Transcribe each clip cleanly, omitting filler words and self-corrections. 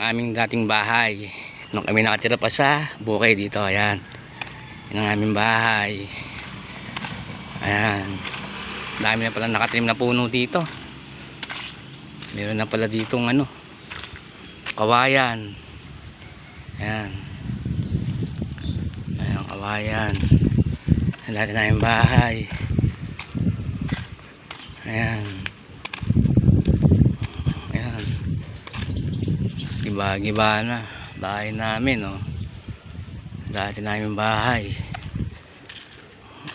aming dating bahay nung kami nakatira pa sa bukay dito. Ayan, yan ang aming bahay. Ayan, dami na pala nakatrim na puno dito. Meron na pala ditong ano, kawayan. Ayan, ayan, kawayan. Lahat na yung bahay. Ayan, ayan, giba-giba na bahay namin, oh. Dati namin bahay.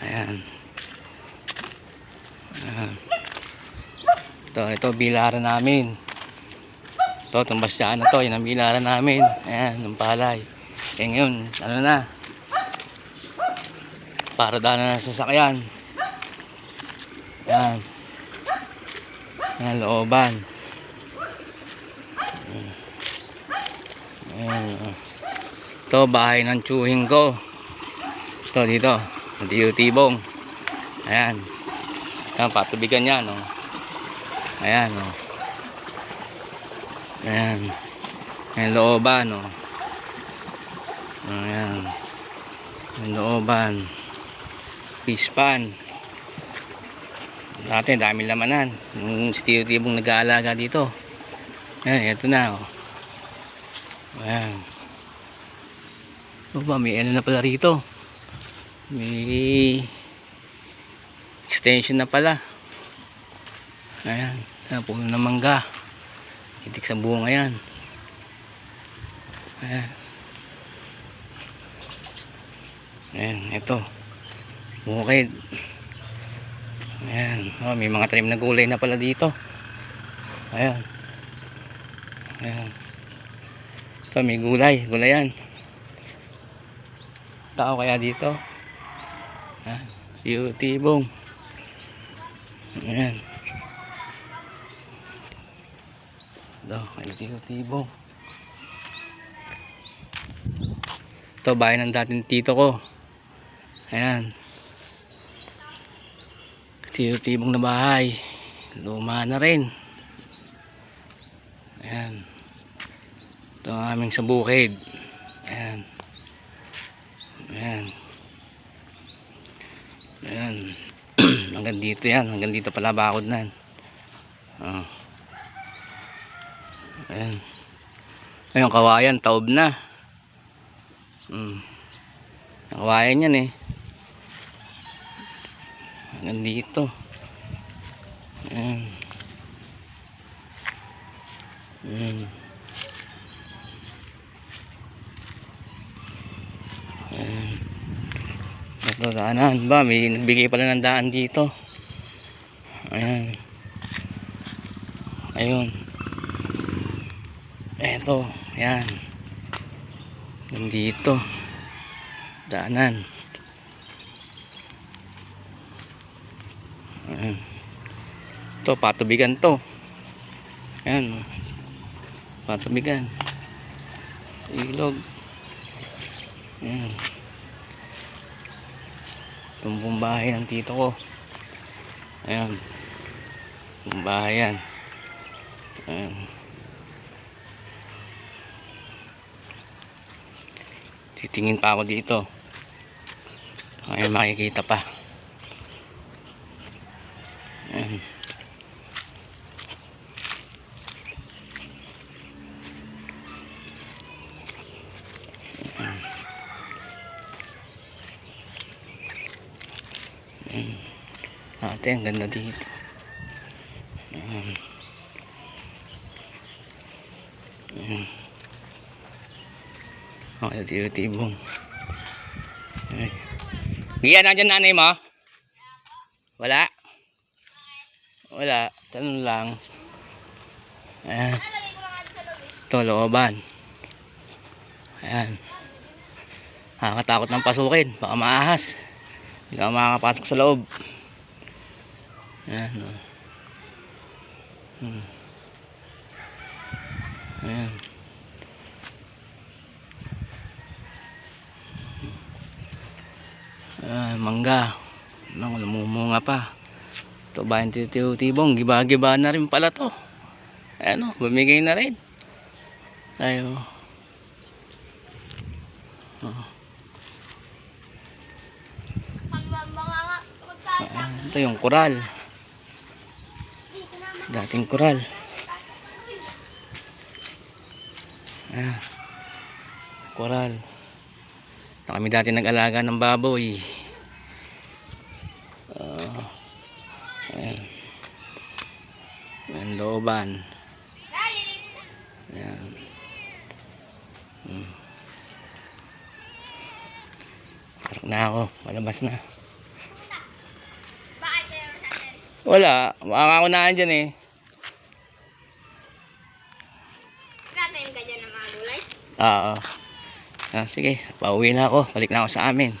Ayan, ayan. Ito bilaran namin. Itong bastyaan na to, yun ang bilaran namin. Ayan, ng palay. Kaya ngayon, ano na, para daan na ng sasakyan. Ayan, ayan, looban. Ayan. Ito, bahay ng tsuhing ko. Ito, dito, tibong. Ayan, ayan, patubigan yan, oh. Ayan, oh. Ayan, ayan, looban, oh. Ayan, ayan, looban. Pispan. Dati dami lamanan yung tibong nag-aalaga dito. Ayan, ito na, oh. Ayan. Opa, may ano na pala rito, may extension na pala. Ayan, puno ng mangga, itik sa bunga yan. Ayan, ayan, ito bukid. Ayan, oh, may mga tanim na gulay na pala dito. Ayan, ayan, ito may gulayan. Tao kaya dito. Ayan, tibong. Ayan, ito tibong. Ito bahay ng dating tito ko. Ayan, tibong na bahay, luma na rin. Ayan, ito ang aming sa bukid. Ayan, ayan, ayan. Hanggang dito yan, hanggang dito pala bakod na. Oh. Ayan, ayun, kawayan, taob na. Kawayan yan, eh. Hanggang dito. Ayan, ayan, ayan. Ito, daanan ba, may nagbigay pala ng daan dito. Ayan, ayun, eto, ayan, nandito daanan. Ayan, ito patubigan to. Ayan, patubigan, ilog. Ayan, tumbong bahay ng tito ko. Ayan, tumbong bahay yan. Ayan, titingin pa ako dito, ay makikita pa. Ayan, ate, ang ganda dito. Ayan, ayan. Oh, tibong. Gian, nandyan nanay mo? Wala? Wala, tanong lang. Ayan, ito looban. Ayan, nakakatakot ng pasukin, baka maahas, hindi ka makakapasok sa loob. Ayan, oh. Ayan, mangga, namumunga pa. Ito ba yung tibong, giba-giba na rin pala to. Ayan, oh, bumigay na rin. Tayo. Oh. Ito yung koral. Dating koral. Koral. Na kami dati nag-alaga ng baboy. Ayan. Ayan, looban. Ayan. Pasok na ako. Palabas na. Wala. Makakakunahan dyan eh. Katayin ka dyan ng mga gulay? Oo. Sige. Pauwi na ako. Balik na ako sa amin.